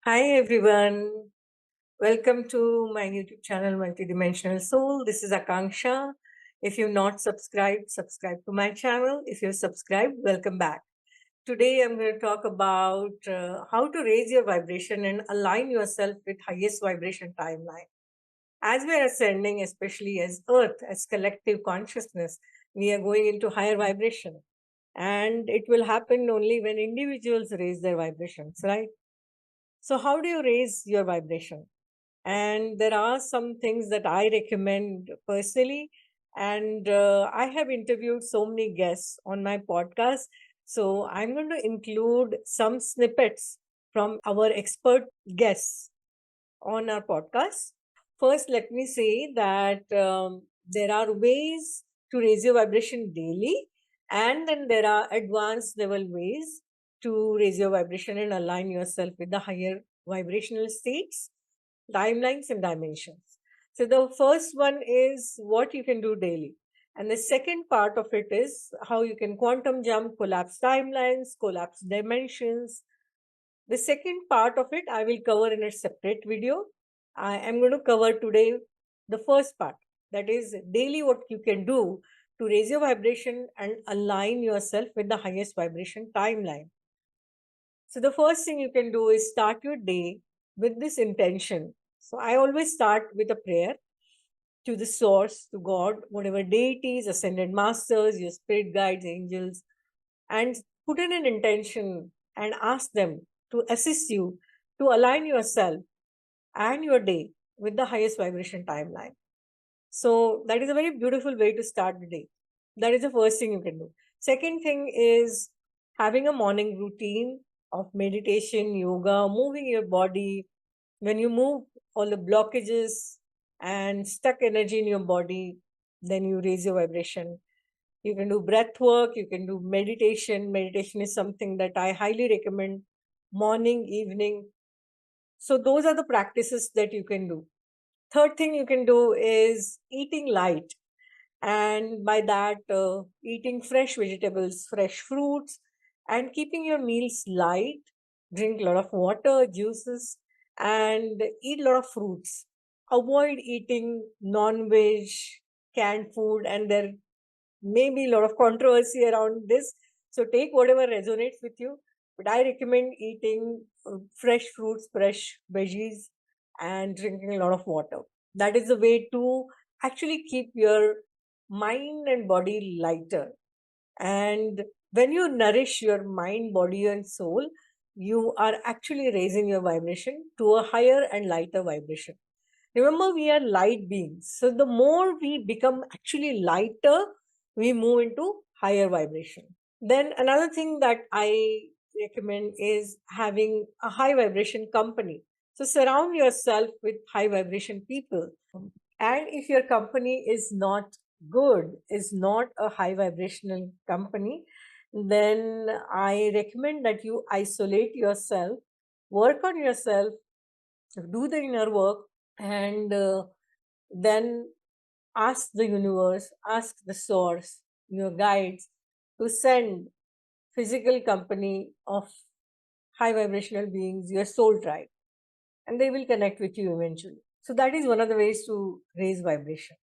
Hi everyone, welcome to my YouTube channel Multidimensional Soul. This is Akanksshaa. If you've not subscribed, subscribe to my channel. If you've subscribed, welcome back. Today I'm going to talk about how to raise your vibration and align yourself with highest vibration timeline. As we are ascending, especially as Earth, as collective consciousness, we are going into higher vibration. And it will happen only when individuals raise their vibrations, right? So, how do you raise your vibration? And there are some things that I recommend personally. And I have interviewed so many guests on my podcast. So, I'm going to include some snippets from our expert guests on our podcast. First, let me say that there are ways to raise your vibration daily, and then there are advanced level ways to raise your vibration and align yourself with the higher vibrational states, timelines, and dimensions. So, the first one is what you can do daily. And the second part of it is how you can quantum jump, collapse timelines, collapse dimensions. The second part of it I will cover in a separate video. I am going to cover today the first part, that is daily what you can do to raise your vibration and align yourself with the highest vibration timeline. So, the first thing you can do is start your day with this intention. So, I always start with a prayer to the source, to God, whatever deities, ascended masters, your spirit guides, angels, and put in an intention and ask them to assist you to align yourself and your day with the highest vibration timeline. So that is a very beautiful way to start the day. That is the first thing you can do. Second thing is having a morning routine of meditation, yoga, moving your body. When you move all the blockages and stuck energy in your body, then you raise your vibration. You can do breath work, you can do meditation. Meditation is something that I highly recommend morning, evening. So, those are the practices that you can do. Third thing you can do is eating light. And by that, eating fresh vegetables, fresh fruits, and keeping your meals light. Drink a lot of water, juices, and eat a lot of fruits. Avoid eating non veg, canned food, and there maybe a lot of controversy around this. So take whatever resonates with you. But I recommend eating fresh fruits, fresh veggies, and drinking a lot of water. That is the way to actually keep your mind and body lighter. And when you nourish your mind, body, and soul, you are actually raising your vibration to a higher and lighter vibration. Remember, we are light beings. So the more we become actually lighter, we move into higher vibration. Then another thing that I recommend is having a high vibration company. So surround yourself with high vibration people. And if your company is not good, is not a high vibrational company, then I recommend that you isolate yourself, work on yourself, do the inner work, and then ask the universe, ask the source, your guides to send physical company of high vibrational beings, your soul tribe, and they will connect with you eventually. So that is one of the ways to raise vibration.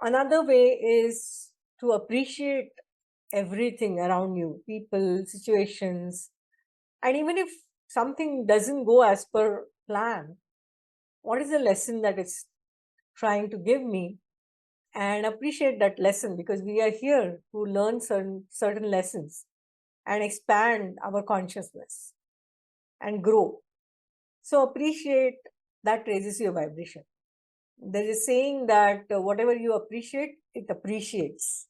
Another way is to appreciate everything around you, people, situations, and even if something doesn't go as per plan, what is the lesson that it's trying to give me, and appreciate that lesson, because we are here to learn certain lessons and expand our consciousness and grow. So appreciate, that raises your vibration. There is a saying that whatever you appreciate, it appreciates.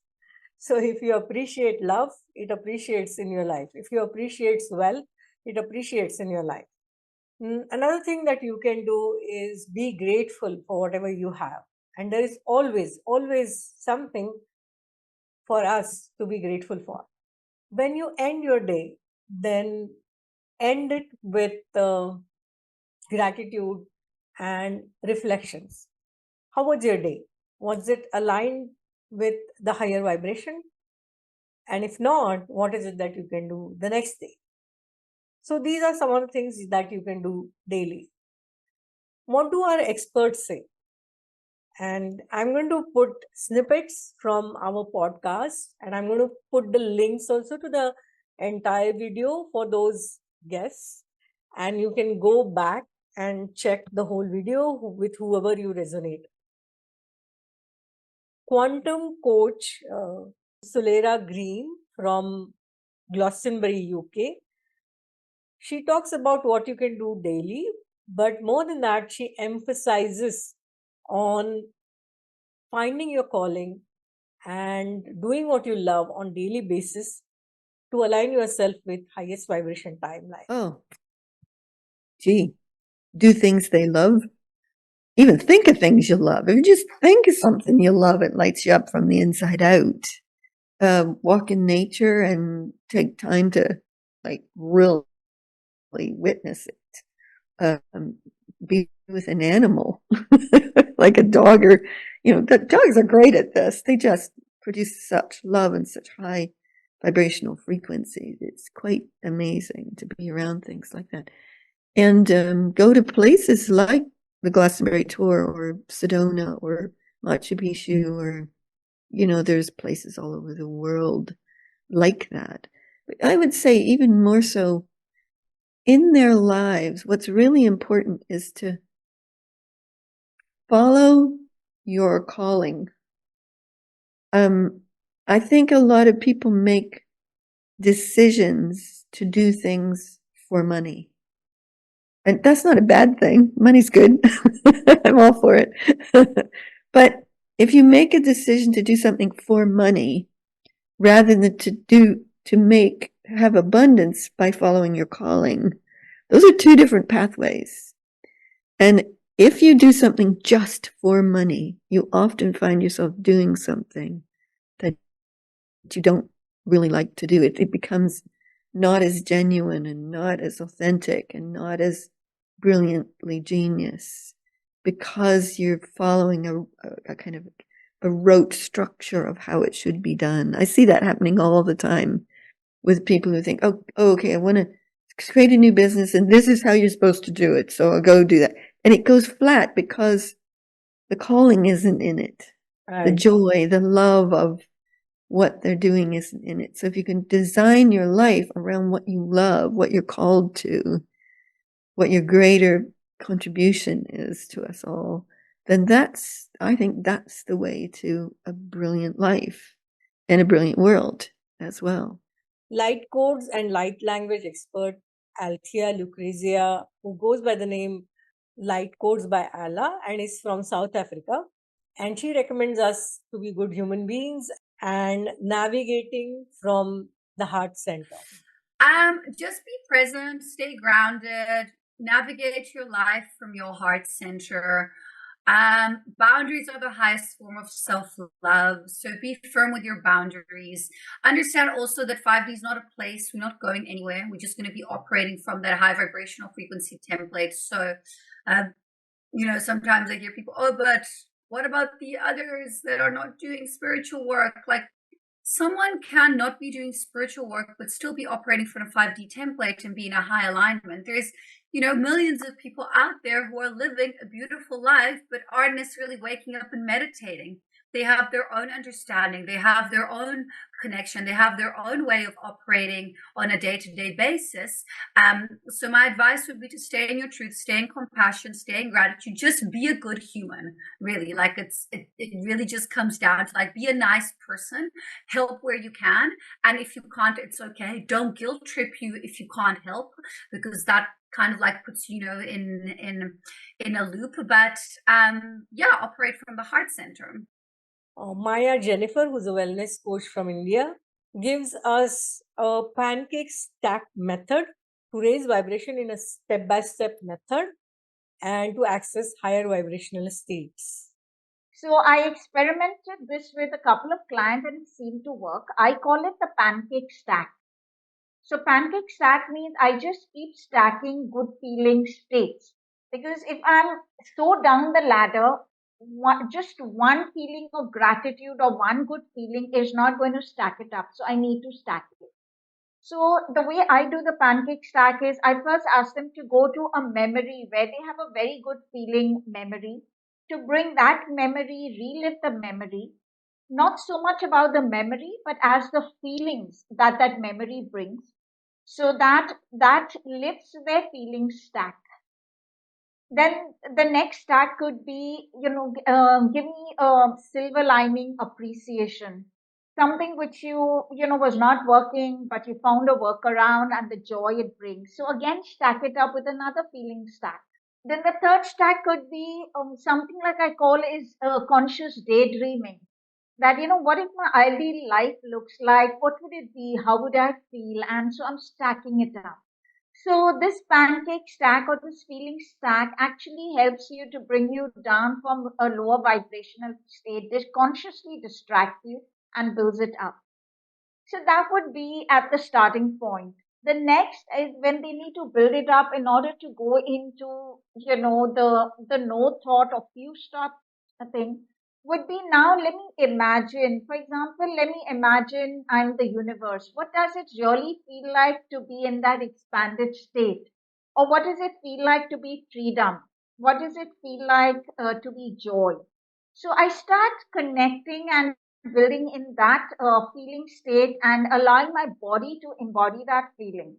So if you appreciate love, it appreciates in your life. If you appreciate wealth, it appreciates in your life. Another thing that you can do is be grateful for whatever you have. And there is always something for us to be grateful for. When you end your day, then end it with gratitude and reflections. How was your day? Was it aligned with the higher vibration? And if not, what is it that you can do the next day? So these are some of the things that you can do daily. What do our experts say? And I'm going to put snippets from our podcast, and I'm going to put the links also to the entire video for those guests. And you can go back and check the whole video with whoever you resonate. Quantum coach Soleira Green from Glastonbury, UK. She talks about what you can do daily, but more than that, she emphasizes on finding your calling and doing what you love on daily basis to align yourself with highest vibration timeline. Oh, gee, do things they love. Even think of things you love. If you just think of something you love, it lights you up from the inside out. Walk in nature and take time to really witness it. Be with an animal, like a dog, or the dogs are great at this. They just produce such love and such high vibrational frequencies. It's quite amazing to be around things like that. And go to places like the Glastonbury tour or Sedona or Machu Picchu, or there's places all over the world like that. But I would say even more so in their lives, what's really important is to follow your calling. I think a lot of people make decisions to do things for money. And that's not a bad thing. Money's good. I'm all for it. But if you make a decision to do something for money, rather than have abundance by following your calling, those are two different pathways. And if you do something just for money, you often find yourself doing something that you don't really like to do. It becomes not as genuine and not as authentic and not as brilliantly genius, because you're following a kind of a rote structure of how it should be done. I see that happening all the time with people who think, oh okay, I want to create a new business and this is how you're supposed to do it, so I'll go do that. And it goes flat because the calling isn't in it. Right. The joy, the love of what they're doing isn't in it. So if you can design your life around what you love, what you're called to, what your greater contribution is to us all, then I think that's the way to a brilliant life and a brilliant world as well. Light codes and light language expert Althea Lucrezia, who goes by the name Light Codes by Allah and is from South Africa. And she recommends us to be good human beings and navigating from the heart center. Just be present, stay grounded, navigate your life from your heart center. Boundaries are the highest form of self-love, so be firm with your boundaries. Understand also that 5D is not a place. We're not going anywhere. We're just going to be operating from that high vibrational frequency template. So sometimes I hear people, oh, but what about the others that are not doing spiritual work? Like, someone can not be doing spiritual work but still be operating from a 5D template and be in a high alignment. There's millions of people out there who are living a beautiful life but aren't necessarily waking up and meditating. They have their own understanding, they have their own connection, they have their own way of operating on a day-to-day basis. So my advice would be to stay in your truth, stay in compassion, stay in gratitude, just be a good human, really. Like it really just comes down to be a nice person, help where you can, and if you can't, it's okay. Don't guilt trip you if you can't help, because that kind of puts in a loop. But operate from the heart center. Maya Jennifer, who's a wellness coach from India, gives us a pancake stack method to raise vibration in a step-by-step method and to access higher vibrational states. So I experimented this with a couple of clients and it seemed to work. I call it the pancake stack. So pancake stack means I just keep stacking good feeling states. Because if I'm so down the ladder, just one feeling of gratitude or one good feeling is not going to stack it up. So I need to stack it. So the way I do the pancake stack is I first ask them to go to a memory where they have a very good feeling memory, to bring that memory, relive the memory, not so much about the memory, but as the feelings that that memory brings, so that lifts their feeling stack. Then the next stack could be, give me a silver lining appreciation, something which was not working, but you found a workaround and the joy it brings. So again, stack it up with another feeling stack. Then the third stack could be something like I call is conscious daydreaming. That, what if my ideal life looks like? What would it be? How would I feel? And so I'm stacking it up. So this pancake stack or this feeling stack actually helps you to bring you down from a lower vibrational state, this consciously distract you and builds it up. So that would be at the starting point. The next is when they need to build it up in order to go into, the no thought or few stop thing would be, now let me imagine, for example, let me imagine I'm the universe. What does it really feel like to be in that expanded state? Or what does it feel like to be freedom? What does it feel like to be joy? So I start connecting and building in that feeling state and allowing my body to embody that feeling.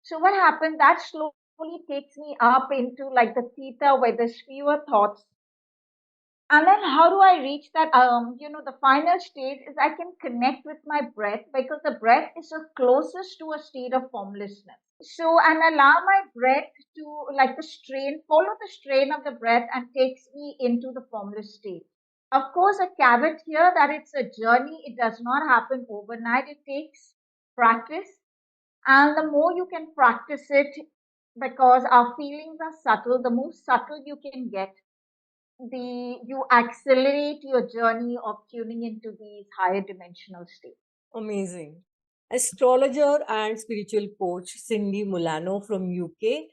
So what happened? That slowly takes me up into like the theta where there's fewer thoughts. And then how do I reach that? The final stage is I can connect with my breath because the breath is the closest to a state of formlessness. So, and allow my breath to like the strain, follow the strain of the breath and takes me into the formless state. Of course, a caveat here that it's a journey. It does not happen overnight. It takes practice. And the more you can practice it, because our feelings are subtle, the more subtle you can get, you accelerate your journey of tuning into these higher dimensional states. Amazing. Astrologer and spiritual coach Cyndi Molano from UK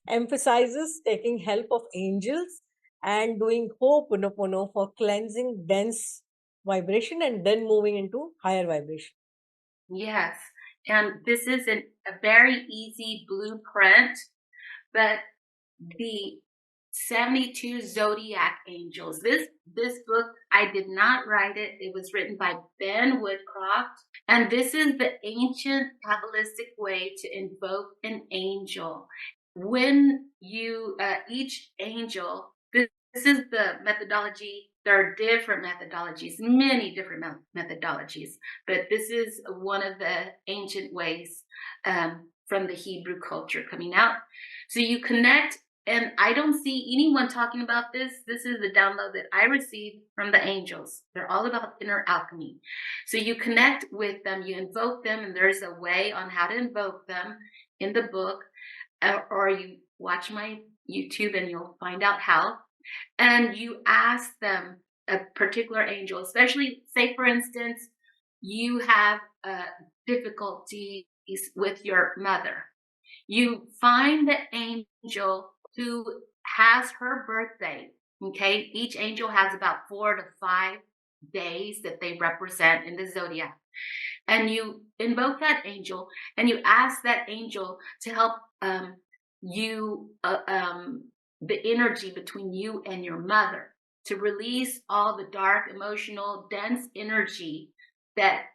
emphasizes taking help of angels and doing Ho'oponopono for cleansing dense vibration and then moving into higher vibration. Yes. And this is a very easy blueprint, but the 72 zodiac angels. This book, I did not write it. It was written by Ben Woodcroft. And this is the ancient Kabbalistic way to invoke an angel. When you, each angel, this is the methodology. There are different methodologies, many different methodologies, but this is one of the ancient ways from the Hebrew culture coming out. So you connect, and I don't see anyone talking about this. This is the download that I received from the angels. They're all about inner alchemy. So you connect with them, you invoke them, and there's a way on how to invoke them in the book, or you watch my YouTube and you'll find out how. And you ask them a particular angel, especially, say, for instance, you have difficulties with your mother. You find the angel who has her birthday. Okay, each angel has about 4 to 5 days that they represent in the zodiac. And you invoke that angel and you ask that angel to help the energy between you and your mother, to release all the dark, emotional, dense energy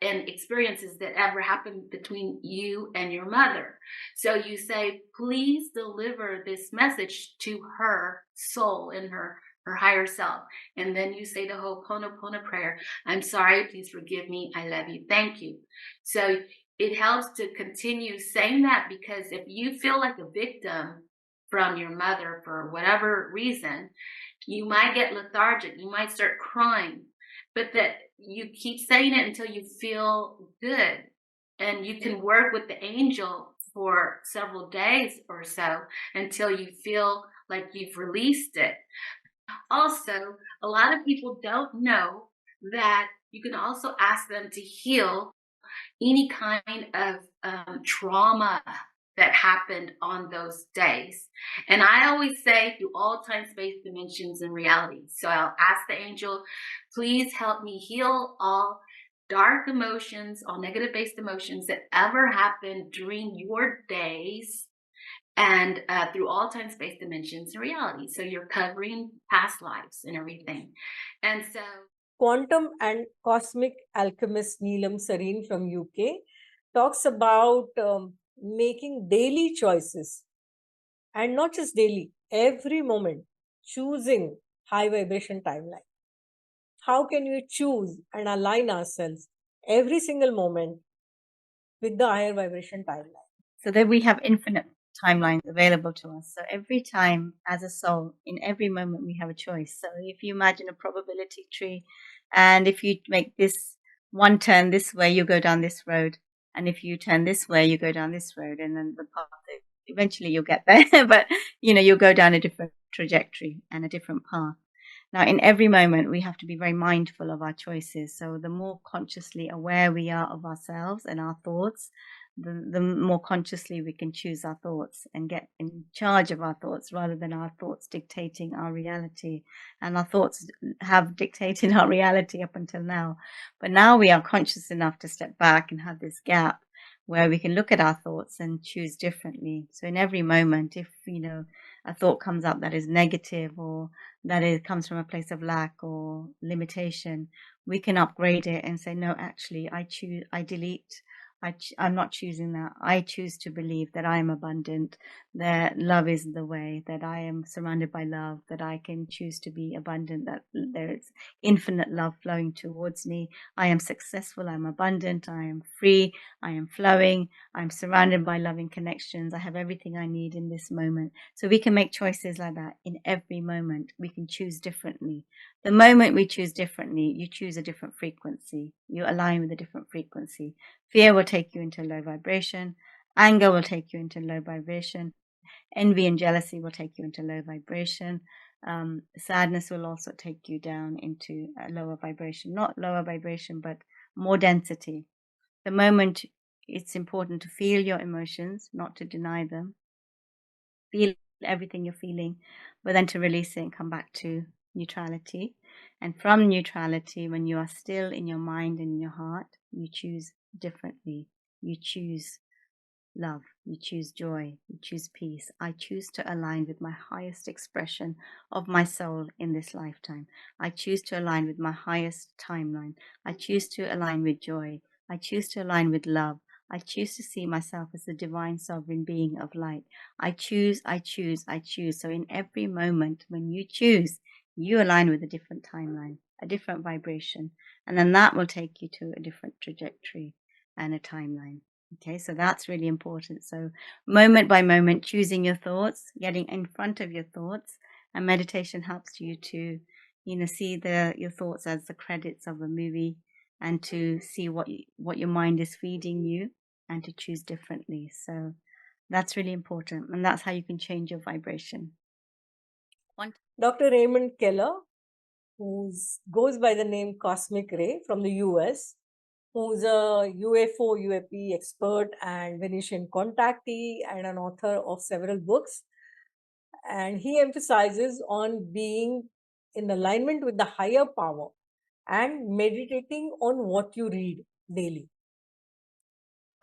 and experiences that ever happened between you and your mother. So you say, please deliver this message to her soul and her higher self. And then you say the Ho'oponopono prayer. I'm sorry, please forgive me. I love you. Thank you. So it helps to continue saying that, because if you feel like a victim from your mother for whatever reason, you might get lethargic. You might start crying, but that you keep saying it until you feel good. And you can work with the angel for several days or so until you feel like you've released it. Also, a lot of people don't know that you can also ask them to heal any kind of trauma that happened on those days. And I always say through all time, space, dimensions, and reality. So I'll ask the angel, please help me heal all dark emotions, all negative based emotions that ever happened during your days and through all time, space, dimensions, and reality. So you're covering past lives and everything. And so quantum and cosmic alchemist Neelam Sareen from UK talks about making daily choices, and not just daily, every moment, choosing high vibration timeline. How can we choose and align ourselves every single moment with the higher vibration timeline? So that we have infinite timelines available to us. So every time as a soul, in every moment, we have a choice. So if you imagine a probability tree, and if you make this one turn this way, you go down this road. And if you turn this way, you go down this road. And then the path, eventually you'll get there. But, you'll go down a different trajectory and a different path. Now, in every moment, we have to be very mindful of our choices. So the more consciously aware we are of ourselves and our thoughts, the more consciously we can choose our thoughts and get in charge of our thoughts rather than our thoughts dictating our reality. And our thoughts have dictated our reality up until now. But now we are conscious enough to step back and have this gap where we can look at our thoughts and choose differently. So in every moment, if, a thought comes up that is negative or that it comes from a place of lack or limitation, we can upgrade it and say, no, actually, I delete. I'm not choosing that. I choose to believe that I am abundant, that love is the way, that I am surrounded by love, that I can choose to be abundant, that there is infinite love flowing towards me. I am successful. I'm abundant. I am free. I am flowing. I'm surrounded by loving connections. I have everything I need in this moment. So we can make choices like that in every moment. We can choose differently. The moment we choose differently, you choose a different frequency. You align with a different frequency. Fear will take you into low vibration. Anger will take you into low vibration. Envy and jealousy will take you into low vibration. Sadness will also take you down into a lower vibration. Not lower vibration, but more density. The moment, it's important to feel your emotions, not to deny them. Feel everything you're feeling, but then to release it and come back to neutrality. And from neutrality, when you are still in your mind and in your heart, you choose differently. You choose love, you choose joy, you choose peace. I choose to align with my highest expression of my soul in this lifetime. I choose to align with my highest timeline. I choose to align with joy. I choose to align with love. I choose to see myself as the divine sovereign being of light. I choose, I choose, I choose. So in every moment when you choose, you align with a different timeline, a different vibration, and then that will take you to a different trajectory and a timeline. Okay, so that's really important. So moment by moment, choosing your thoughts, getting in front of your thoughts, and meditation helps you to, see your thoughts as the credits of a movie, and to see what your mind is feeding you, and to choose differently. So that's really important, and that's how you can change your vibration. Dr. Raymond Keller, who goes by the name Cosmic Ray from the US, who's a UFO UAP expert and Venetian contactee and an author of several books. And he emphasizes on being in alignment with the higher power and meditating on what you read daily.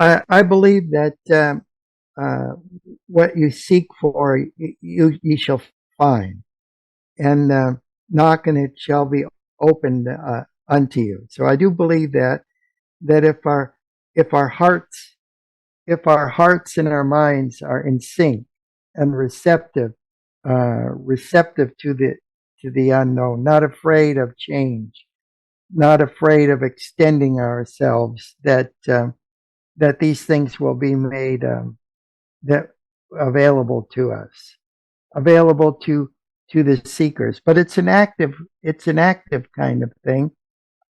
I believe that what you seek for, you shall find, and knock and it shall be opened unto you. So I do believe that if our hearts and our minds are in sync and receptive to the unknown, not afraid of change, not afraid of extending ourselves, that these things will be made that available to us, available to the seekers. But it's an active kind of thing.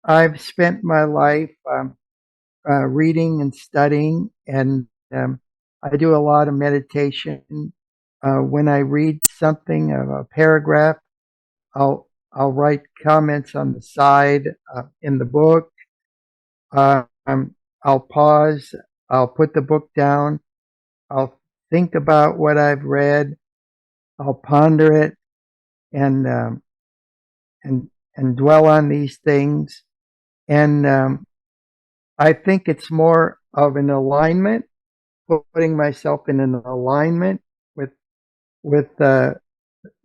I've spent my life reading and studying, and I do a lot of meditation. When I read something, a paragraph, I'll write comments on the side in the book. I'll pause. I'll put the book down. I'll think about what I've read. I'll ponder it and dwell on these things. And I think it's more of an alignment, putting myself in an alignment with the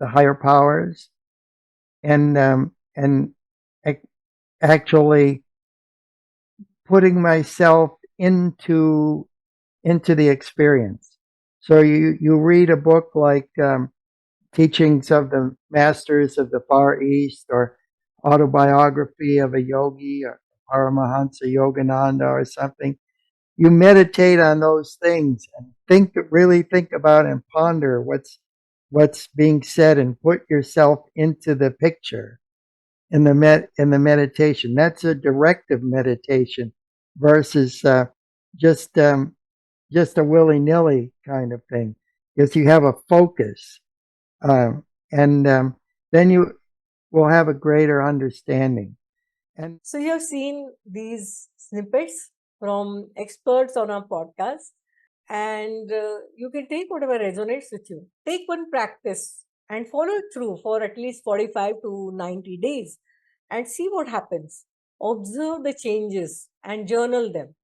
higher powers, and actually putting myself into the experience. So you read a book like Teachings of the Masters of the Far East, or Autobiography of a Yogi, or Paramahansa Yogananda, or something. You meditate on those things and really think about and ponder what's being said, and put yourself into the picture in the meditation. That's a directive meditation versus just just a willy nilly kind of thing, because you have a focus, and then you will have a greater understanding. And So you have seen these snippets from experts on our podcast, and you can take whatever resonates with you. Take one practice and follow it through for at least 45 to 90 days and see what happens. Observe the changes and journal them.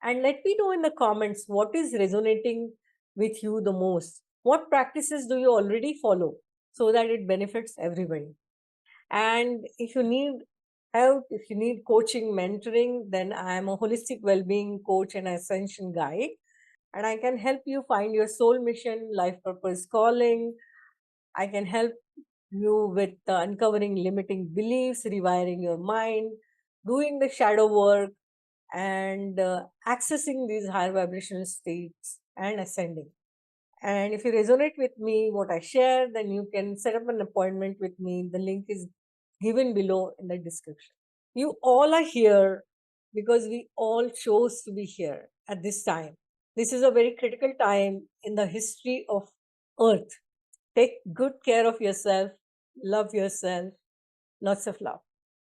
And let me know in the comments what is resonating with you the most. What practices do you already follow so that it benefits everybody? And if you need help, if you need coaching, mentoring, then I am a holistic well-being coach and ascension guide. And I can help you find your soul mission, life purpose, calling. I can help you with uncovering limiting beliefs, rewiring your mind, doing the shadow work, and accessing these higher vibrational states and ascending. And if you resonate with me, what I share, then you can set up an appointment with me. The link is given below in the description. You all are here because we all chose to be here at this time. This is a very critical time in the history of Earth. Take good care of yourself, love yourself. Lots of love.